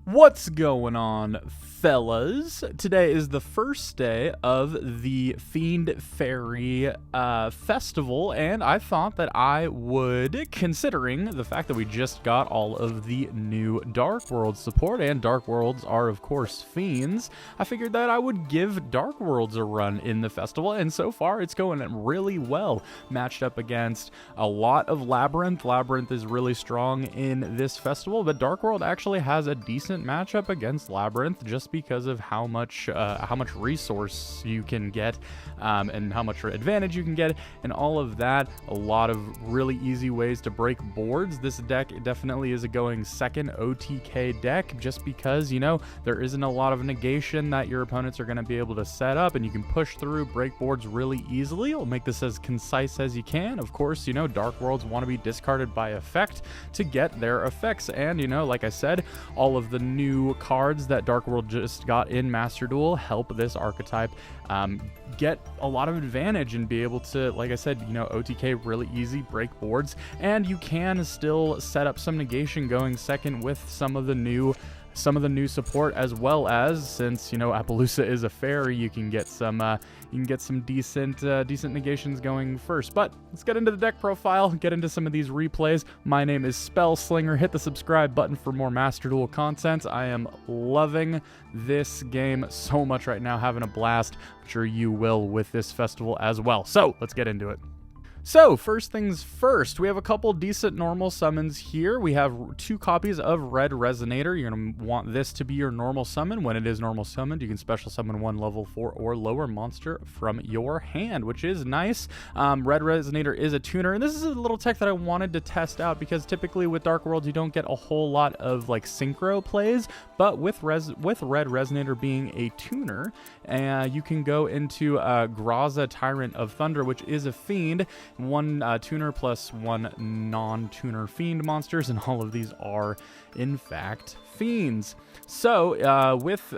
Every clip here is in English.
What's going on, fellas? Today is the first day of the Fiend Fairy Festival, and I thought that I would, considering the fact that we just got all of the new Dark World support, and Dark Worlds are, of course, fiends, I figured that I would give Dark Worlds a run in the festival, and so far it's going really well. Matched up against a lot of Labrynth. Labrynth is really strong in this festival, but Dark World actually has a decent matchup against Labrynth just because of how much resource you can get and how much advantage you can get and all of that. A lot of really easy ways to break boards. This deck definitely is a going second OTK deck just because, you know, there isn't a lot of negation that your opponents are going to be able to set up, and you can push through break boards really easily. It'll make this as concise as you can. Of course, you know, Dark Worlds want to be discarded by effect to get their effects, and, you know, like I said, all of the new cards that Dark World just got in Master Duel help this archetype get a lot of advantage and be able to, like I said, you know, OTK really easy, break boards, and you can still set up some negation going second with some of the new support, as well as, since, you know, Appaloosa is a fairy, you can get some decent negations going first. But let's get into the deck profile, get into some of these replays. My name is Spellslinger. Hit the subscribe button for more Master Duel content. I am loving this game so much right now, having a blast. I'm sure you will with this festival as well. So let's get into it. So, first things first, we have a couple decent normal summons here. We have 2 copies of Red Resonator. You're going to want this to be your normal summon. When it is normal summoned, you can special summon 1 level 4 or lower monster from your hand, which is nice. Red Resonator is a tuner, and this is a little tech that I wanted to test out because typically with Dark Worlds, you don't get a whole lot of like synchro plays, but with Red Resonator being a tuner, you can go into Graza, Tyrant of Thunder, which is a fiend. 1 tuner plus 1 non-tuner fiend monsters, and all of these are in fact fiends. So with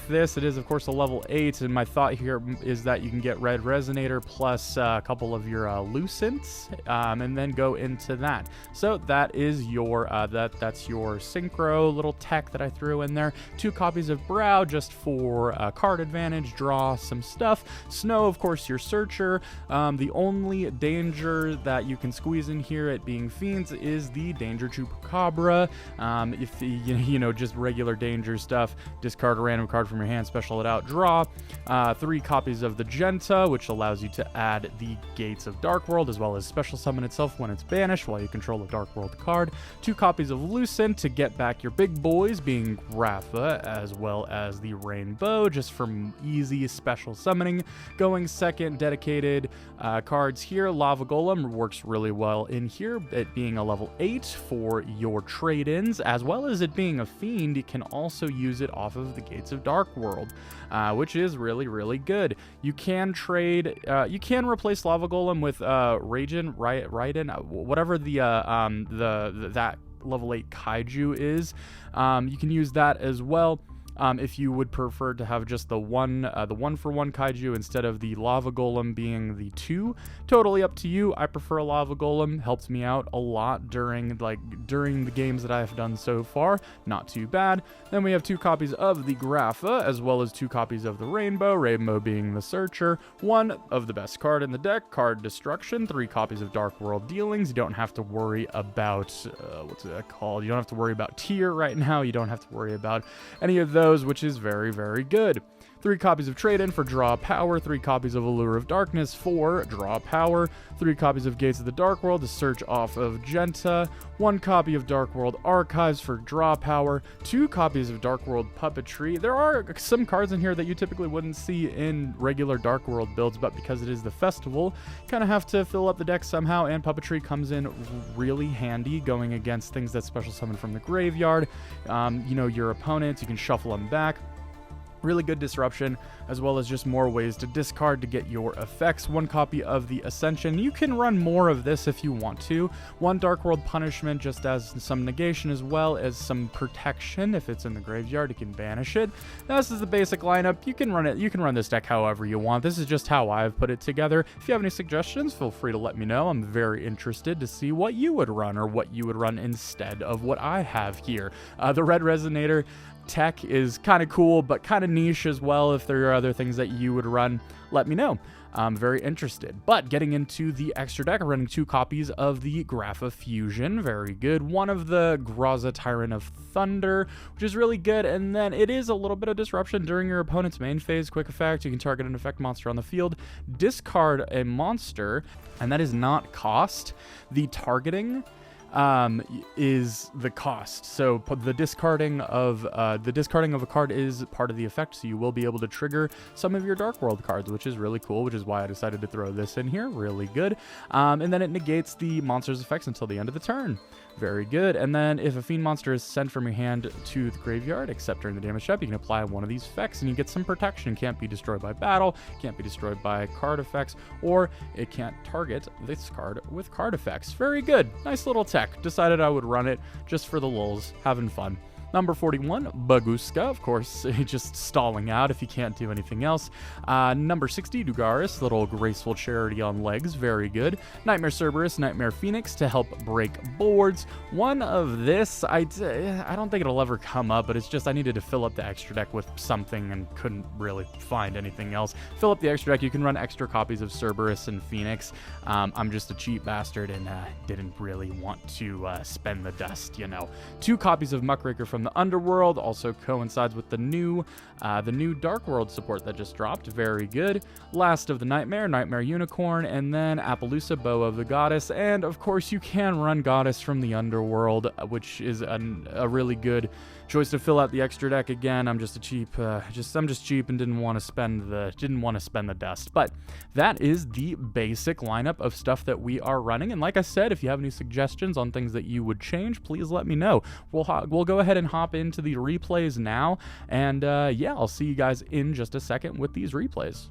this, it is of course a level 8, and my thought here is that you can get Red Resonator plus a couple of your Lucents, and then go into that. So that is your that's your synchro little tech that I threw in there. 2 copies of Brow just for card advantage, draw some stuff. Snow, of course, your searcher. The only danger that you can squeeze in here, it being fiends, is the Danger Chupacabra. If you know, just regular danger stuff, discard a random card from your hand, special it out, draw. 3 copies of the Genta, which allows you to add the Gates of Dark World, as well as special summon itself when it's banished while you control a Dark World card. 2 copies of Lucent to get back your big boys, being Rafa, as well as the Rainbow, just for easy special summoning. Going second, dedicated cards here. Lava Golem works really well in here, it being a level 8 for your trade-ins, as well as it being a fiend. You can also use it off of the Gates of Dark World, which is really good. You can trade, you can replace Lava Golem with Raiden, whatever that level 8 kaiju is. You can use that as well. If you would prefer to have just the one for one kaiju instead of the Lava Golem being the 2, totally up to you. I prefer a Lava Golem. Helps me out a lot during the games that I have done so far. Not too bad. Then we have 2 copies of the Grapha, as well as 2 copies of the Rainbow. Rainbow being the Searcher. 1 of the best card in the deck, Card Destruction. 3 copies of Dark World Dealings. You don't have to worry about what's that called? You don't have to worry about tier right now. You don't have to worry about any of those, which is very good. 3 copies of Trade-In for draw power, 3 copies of Allure of Darkness for draw power, 3 copies of Gates of the Dark World to search off of Genta, 1 copy of Dark World Archives for draw power, 2 copies of Dark World Puppetry. There are some cards in here that you typically wouldn't see in regular Dark World builds, but because it is the festival, kind of have to fill up the deck somehow, and Puppetry comes in really handy going against things that special summon from the graveyard. You know, your opponents, you can shuffle them back. Really good disruption, as well as just more ways to discard to get your effects. 1 copy of the Ascension. You can run more of this if you want to. 1 Dark World Punishment, just as some negation, as well as some protection. If it's in the graveyard, you can banish it. This is the basic lineup. You can run it. You can run this deck however you want. This is just how I've put it together. If you have any suggestions, feel free to let me know. I'm very interested to see what you would run, or what you would run instead of what I have here. The Red Resonator tech is kind of cool, but kind of niche as well. If there are other things that you would run, let me know. I'm very interested. But getting into the extra deck, I'm running 2 copies of the Grapha Fusion. Very good. 1 of the Graza Tyrant of Thunder, which is really good. And then it is a little bit of disruption during your opponent's main phase. Quick effect, you can target an effect monster on the field, discard a monster, and that is not cost. The targeting is the cost. So the discarding of a card is part of the effect, so you will be able to trigger some of your Dark World cards, which is really cool, which is why I decided to throw this in here. Really good. And then it negates the monster's effects until the end of the turn. Very good. And then if a Fiend monster is sent from your hand to the graveyard, except during the damage step, you can apply one of these effects and you get some protection. Can't be destroyed by battle, can't be destroyed by card effects, or it can't target this card with card effects. Very good. Nice little tech. Decided I would run it just for the lulz, having fun. Number 41, Baguska, of course, just stalling out if you can't do anything else. Number 60, Dugaris, little graceful charity on legs, very good. Nightmare Cerberus, Nightmare Phoenix to help break boards. 1 of this, I don't think it'll ever come up, but it's just I needed to fill up the extra deck with something and couldn't really find anything else. Fill up the extra deck, you can run extra copies of Cerberus and Phoenix. I'm just a cheap bastard and didn't really want to spend the dust, you know. 2 copies of Muckraker from the Underworld also coincides with the new Dark World support that just dropped. Very good. Last of the Nightmare Unicorn, and then Appaloosa, Bow of the Goddess, and of course you can run Goddess from the Underworld, which is a really good choice to fill out the extra deck. Again, I'm just cheap and didn't want to spend the dust. But that is the basic lineup of stuff that we are running. And like I said, if you have any suggestions on things that you would change, please let me know. We'll go ahead and hop into the replays now, and yeah, I'll see you guys in just a second with these replays.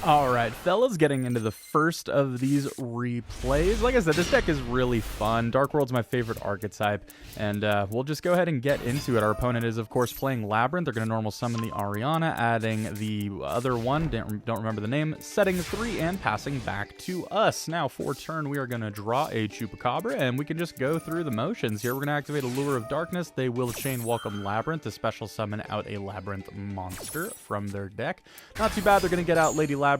Alright, fellas, getting into the first of these replays. Like I said, this deck is really fun. Dark World's my favorite archetype, and we'll just go ahead and get into it. Our opponent is, of course, playing Labrynth. They're going to normal summon the Ariana, adding the other one, don't remember the name, setting 3, and passing back to us. Now, for turn, we are going to draw a Chupacabra, and we can just go through the motions. Here, we're going to activate Allure of Darkness. They will chain Welcome Labrynth to special summon out a Labrynth monster from their deck. Not too bad. They're going to get out Lady Labrynth.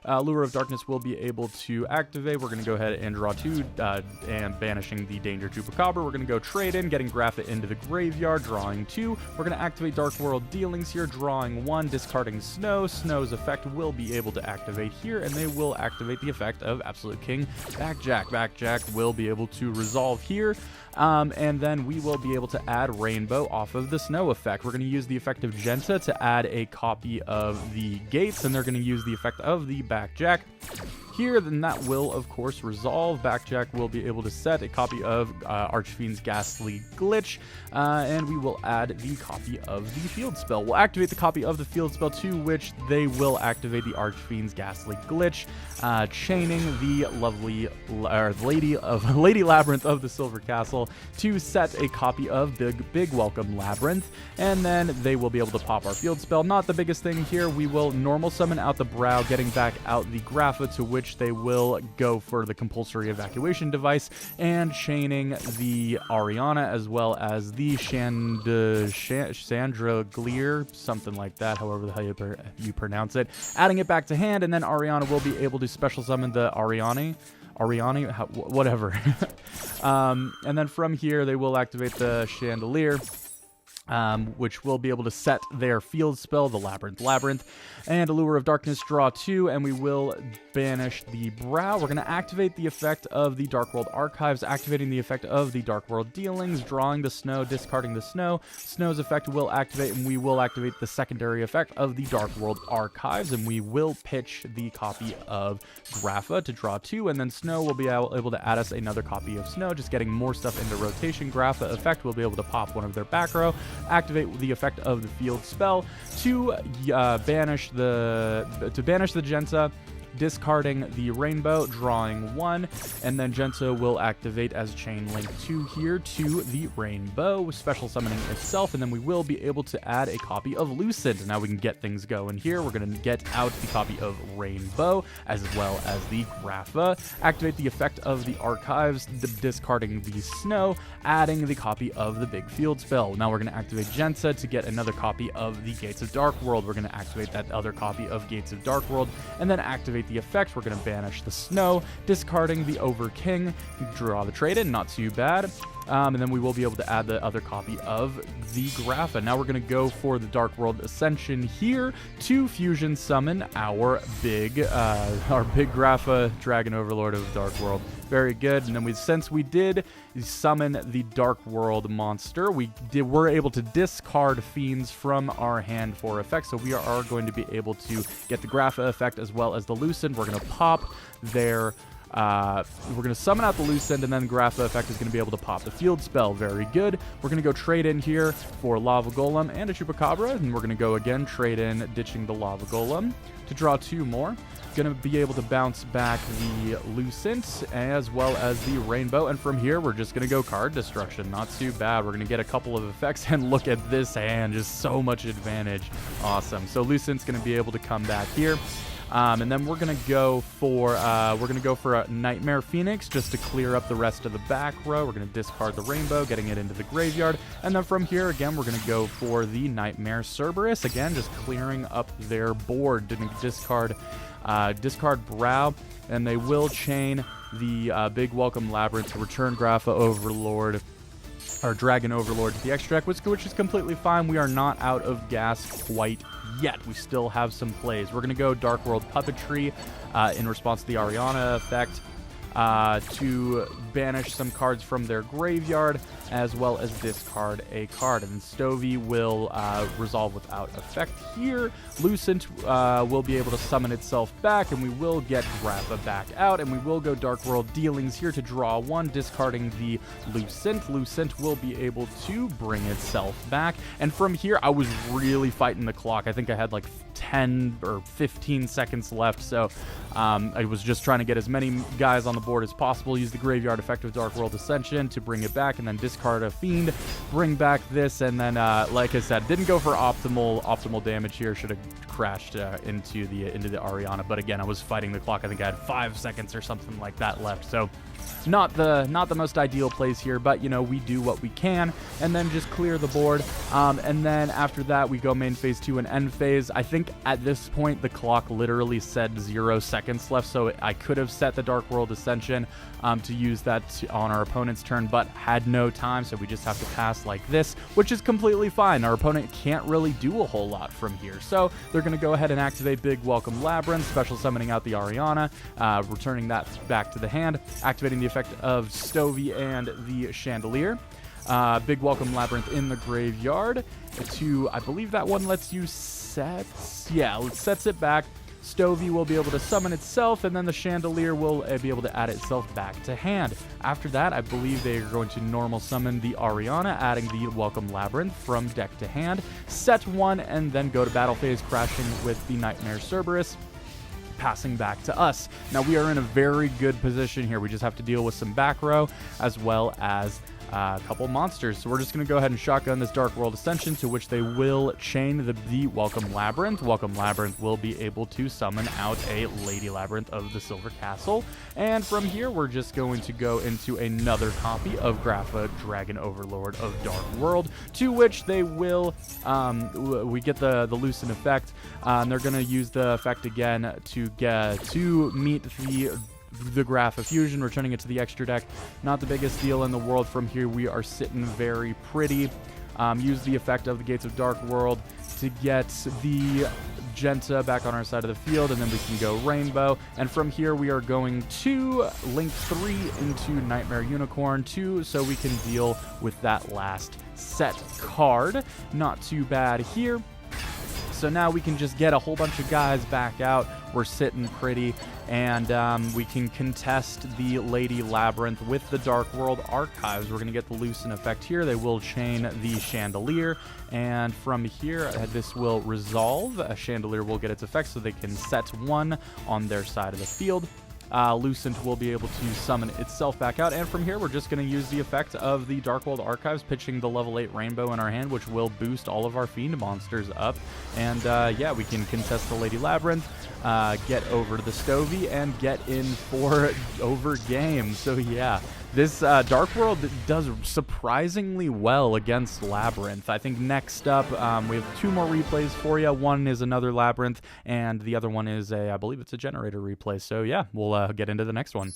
Lure of Darkness will be able to activate. We're going to go ahead and draw 2, and banishing the Danger Chupacabra. We're going to go trade in, getting Grapha into the graveyard, drawing 2. We're going to activate Dark World Dealings here, drawing 1, discarding Snow. Snow's effect will be able to activate here, and they will activate the effect of Absolute King Backjack. Backjack will be able to resolve here. And then we will be able to add Rainbow off of the Snow effect. We're going to use the effect of Genta to add a copy of the Gates, and they're going to use the effect of the Backjack here. Then that will, of course, resolve. Backjack will be able to set a copy of Archfiend's Ghastly Glitch, and we will add the copy of the Field Spell. We'll activate the copy of the Field Spell, to which they will activate the Archfiend's Ghastly Glitch, chaining the lovely Lady Labrynth of the Silver Castle to set a copy of Big Welcome Labrynth, and then they will be able to pop our Field Spell. Not the biggest thing here. We will normal summon out the Brow, getting back out the Grapha, to which they will go for the compulsory evacuation device, and chaining the Ariana as well as the Chandragleer, something like that, however the hell you pronounce it, adding it back to hand, and then Ariana will be able to special summon the Ariani, whatever. And then from here, they will activate the Chandelier, which will be able to set their Field Spell, the Labrynth, and Allure of Darkness, draw 2, and we will banish the Brow. We're going to activate the effect of the Dark World Archives, activating the effect of the Dark World Dealings, drawing the Snow, discarding the Snow. Snow's effect will activate, and we will activate the secondary effect of the Dark World Archives, and we will pitch the copy of Grapha to draw 2, and then Snow will be able to add us another copy of Snow, just getting more stuff into rotation. Grapha effect will be able to pop one of their back row, activate the effect of the field spell to banish the Genta, discarding the rainbow, drawing 1, and then Genta will activate as Chain Link 2 here to the rainbow, special summoning itself, and then we will be able to add a copy of Lucent. Now we can get things going here. We're going to get out the copy of Rainbow as well as the Grapha, activate the effect of the Archives, discarding the Snow, adding the copy of the Big Field spell. Now we're going to activate Genta to get another copy of the Gates of Dark World. We're going to activate that other copy of Gates of Dark World, and then activate the effects. We're going to banish the Snow, discarding the Over King, draw the trade-in, not too bad. And then we will be able to add the other copy of the Grapha. Now we're going to go for the Dark World Ascension here to fusion summon our big Grapha, Dragon Overlord of Dark World. Very good. And then since we did summon the Dark World monster, we're able to discard Fiends from our hand for effects. So we are going to be able to get the Grapha effect as well as the Lucent. We're going to pop their we're going to summon out the Lucent, and then Grapha effect is going to be able to pop the field spell. Very good. We're going to go trade in here for Lava Golem and a Chupacabra, and we're going to go again, trade in, ditching the Lava Golem to draw 2 more. Going to be able to bounce back the Lucent as well as the Rainbow, and from here we're just going to go card destruction. Not too bad. We're going to get a couple of effects, and look at this hand, just so much advantage. Awesome. So Lucent's going to be able to come back here. And then we're gonna go for a Nightmare Phoenix just to clear up the rest of the back row. We're gonna discard the Rainbow, getting it into the graveyard, and then from here again we're gonna go for the Nightmare Cerberus, again just clearing up their board. Didn't discard Brow, and they will chain the Big Welcome Labrynth to return Grapha Overlord, or Dragon Overlord, to the extra deck, which is completely fine. We are not out of gas quite yet. We still have some plays. We're going to go Dark World Puppetry in response to the Ariana effect to banish some cards from their graveyard, as well as discard a card. And then Stovey will resolve without effect here. Lucent will be able to summon itself back, and we will get Grapha back out, and we will go Dark World Dealings here to draw 1, discarding the Lucent. Lucent will be able to bring itself back, and from here I was really fighting the clock. I think I had like 10 or 15 seconds left, so I was just trying to get as many guys on the board as possible, use the graveyard effect of Dark World Ascension to bring it back, and then discard a Fiend, bring back this, and then like I said, didn't go for optimal damage here. Should have crashed into the Ariana, but again, I was fighting the clock. I think I had 5 seconds or something like that left, so not the most ideal plays here, but you know, we do what we can, and then just clear the board. And then after that we go main phase 2 and end phase. I think at this point the clock literally said 0 seconds left, so I could have set the Dark World Ascension to use that on our opponent's turn, but had no time, so we just have to pass like this, which is completely fine. Our opponent can't really do a whole lot from here, so they're going to go ahead and activate Big Welcome Labrynth, special summoning out the Ariana, returning that back to the hand, activating the effect of Stovey and the Chandelier. Big Welcome Labrynth in the graveyard to, I believe that one lets you set, yeah, it sets it back. Stovey will be able to summon itself, and then the Chandelier will be able to add itself back to hand. After that, I believe they are going to normal summon the Ariana, adding the Welcome Labrynth from deck to hand, set 1, and then go to battle phase, crashing with the Nightmare Cerberus, passing back to us. Now we are in a very good position here. We just have to deal with some back row as well as a couple monsters. So we're just going to go ahead and shotgun this Dark World Ascension, to which they will chain the Welcome Labrynth. Welcome Labrynth will be able to summon out a Lady Labrynth of the Silver Castle. And from here, we're just going to go into another copy of Grapha, Dragon Overlord of Dark World, to which they will, we get the Lucent effect, and they're going to use the effect again to meet the Grapha Fusion, returning it to the extra deck. Not the biggest deal in the world. From here, we are sitting very pretty. Use the effect of the Gates of Dark World to get the Genta back on our side of the field, and then we can go Rainbow. And from here, we are going to link 3 into Nightmare Unicorn 2, so we can deal with that last set card. Not too bad here. So now we can just get a whole bunch of guys back out, we're sitting pretty, and we can contest the Lady Labrynth with the Dark World Archives. We're going to get the Loosen effect here. They will chain the Chandelier, and from here, this will resolve. A Chandelier will get its effect, so they can set one on their side of the field. Lucent will be able to summon itself back out, and from here we're just going to use the effect of the Dark World Archives, pitching the level 8 Rainbow in our hand, which will boost all of our Fiend monsters up, and yeah, we can contest the Lady Labrynth, get over to the Stovey, and get in for over game. So yeah, this Dark World does surprisingly well against Labrynth. I think next up, we have 2 more replays for you. One is another Labrynth, and the other one is I believe it's a generator replay. So yeah, we'll get into the next one.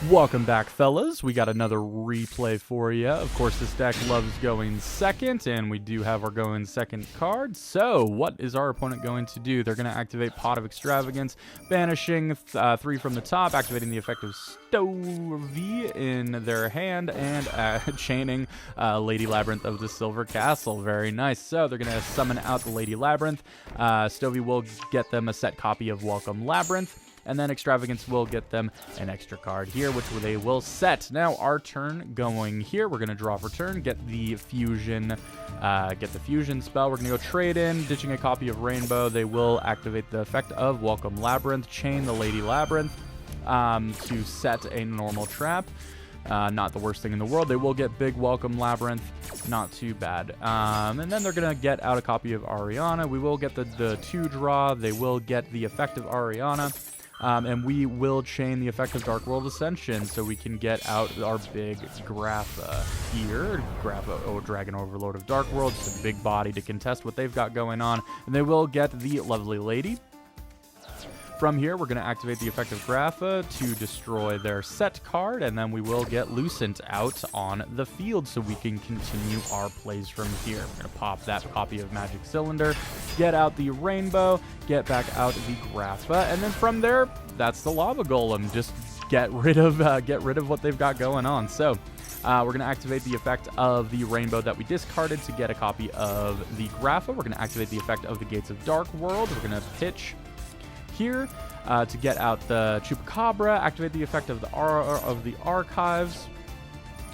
Welcome back, fellas. We got another replay for you. Of course, this deck loves going second, and we do have our going second card. So, what is our opponent going to do? They're going to activate Pot of Extravagance, banishing 3 from the top, activating the effect of Stovey in their hand, and chaining Lady Labrynth of the Silver Castle. Very nice. So, they're going to summon out the Lady Labrynth. Stovey will get them a set copy of Welcome Labrynth. And then Extravagance will get them an extra card here, which they will set. Now, our turn going here. We're going to draw for turn, get the fusion spell. We're going to go trade in, ditching a copy of Rainbow. They will activate the effect of Welcome Labrynth, chain the Lady Labrynth to set a normal trap. Not the worst thing in the world. They will get big Welcome Labrynth. Not too bad. And then they're going to get out a copy of Ariana. We will get the 2 draw. They will get the effect of Ariana. And we will chain the effect of Dark World Ascension, so we can get out our big Grapha here. Grapha, Dragon Overlord of Dark World, just a big body to contest what they've got going on. And they will get the Lovely Lady. From here, we're going to activate the effect of Grapha to destroy their set card, and then we will get Lucent out on the field so we can continue our plays from here. We're going to pop that copy of Magic Cylinder, get out the Rainbow, get back out the Grapha, and then from there, that's the Lava Golem. Just get rid of what they've got going on. So we're going to activate the effect of the Rainbow that we discarded to get a copy of the Grapha. We're going to activate the effect of the Gates of Dark World. We're going to pitch here to get out the Chupacabra, activate the effect of the Archives,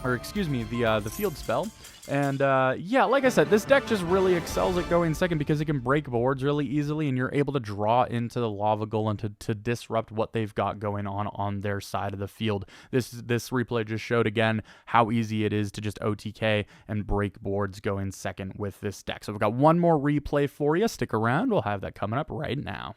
or excuse me, the Field spell. And yeah, like I said, this deck just really excels at going second because it can break boards really easily, and you're able to draw into the Lava Golem to disrupt what they've got going on their side of the field. This replay just showed again how easy it is to just OTK and break boards going second with this deck. So we've got one more replay for you. Stick around. We'll have that coming up right now.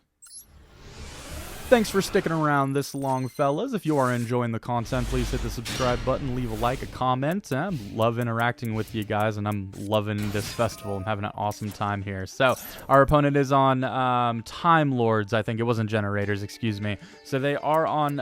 Thanks for sticking around this long, fellas. If you are enjoying the content, please hit the subscribe button, leave a like, a comment. I love interacting with you guys, and I'm loving this festival. I'm having an awesome time here. So, our opponent is on Time Lords. I think it wasn't Generators, excuse me. So they are on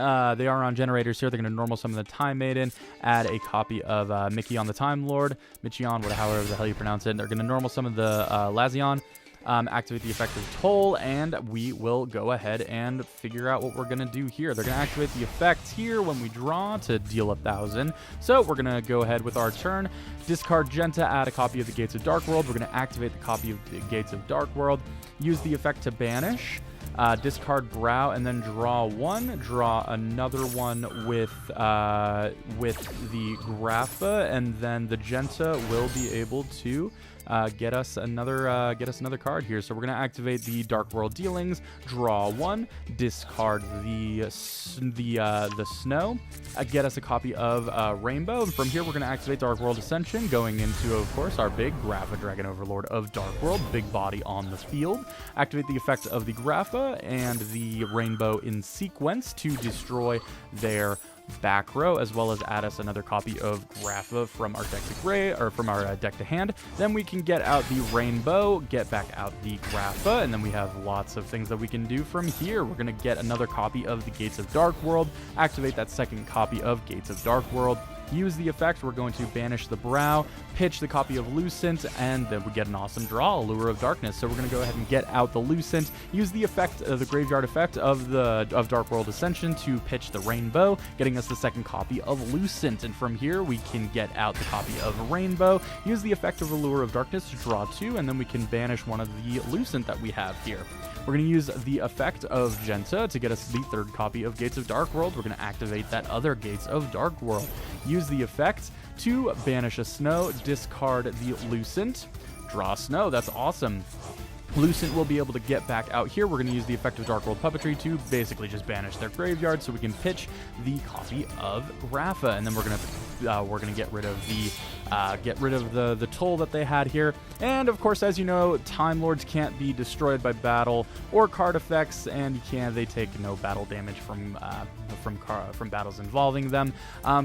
Generators here. They're going to normal summon the Time Maiden, add a copy of Mickey on the Time Lord, Michion, however the hell you pronounce it. They're going to normal summon the Lazion. Activate the effect of Toll, and we will go ahead and figure out what we're going to do here. They're going to activate the effect here when we draw to deal 1,000. So we're going to go ahead with our turn, discard Genta, add a copy of the Gates of Dark World. We're going to activate the copy of the Gates of Dark World, use the effect to banish, discard Brow, and then draw 1, draw another one with the Grapha, and then the Genta will be able to get us another card here. So we're gonna activate the Dark World Dealings, draw 1, discard the Snow, get us a copy of Rainbow, and from here we're gonna activate Dark World Ascension, going into, of course, our big Grapha, Dragon Overlord of Dark World, big body on the field. Activate the effect of the Grapha and the Rainbow in sequence to destroy their back row, as well as add us another copy of Grapha from our deck to hand. Then we can get out the Rainbow, get back out the Grapha, and then we have lots of things that we can do from here. We're going to get another copy of the Gates of Dark World, activate that second copy of Gates of Dark World, use the effect. We're going to banish the Brow, pitch the copy of Lucent, and then we get an awesome draw, Allure of Darkness. So we're going to go ahead and get out the Lucent, use the effect, the graveyard effect of Dark World Ascension to pitch the Rainbow, getting us the second copy of Lucent. And from here, we can get out the copy of Rainbow, use the effect of Allure of Darkness to draw 2, and then we can banish one of the Lucent that we have here. We're going to use the effect of Genta to get us the 3rd copy of Gates of Dark World. We're going to activate that other Gates of Dark World. Use the effect to banish a Snow, discard the Lucent, draw Snow. That's awesome. Lucent will be able to get back out here. We're going to use the effect of Dark World Puppetry to basically just banish their graveyard, so we can pitch the copy of Rafa, and then we're gonna get rid of the toll that they had here. And of course, as you know, Time Lords can't be destroyed by battle or card effects, and they take no battle damage from battles involving them.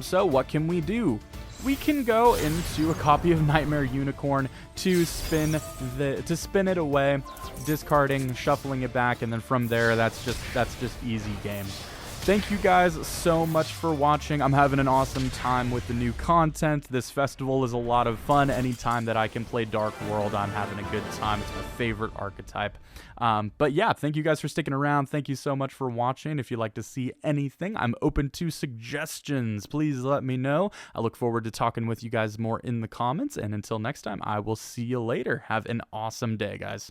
So what can we do? We can go into a copy of Nightmare Unicorn to spin it away, discarding, shuffling it back, and then from there, that's just easy game. Thank you guys so much for watching. I'm having an awesome time with the new content. This festival is a lot of fun. Anytime that I can play Dark World, I'm having a good time. It's my favorite archetype. But yeah, thank you guys for sticking around. Thank you so much for watching. If you'd like to see anything, I'm open to suggestions. Please let me know. I look forward to talking with you guys more in the comments. And until next time, I will see you later. Have an awesome day, guys.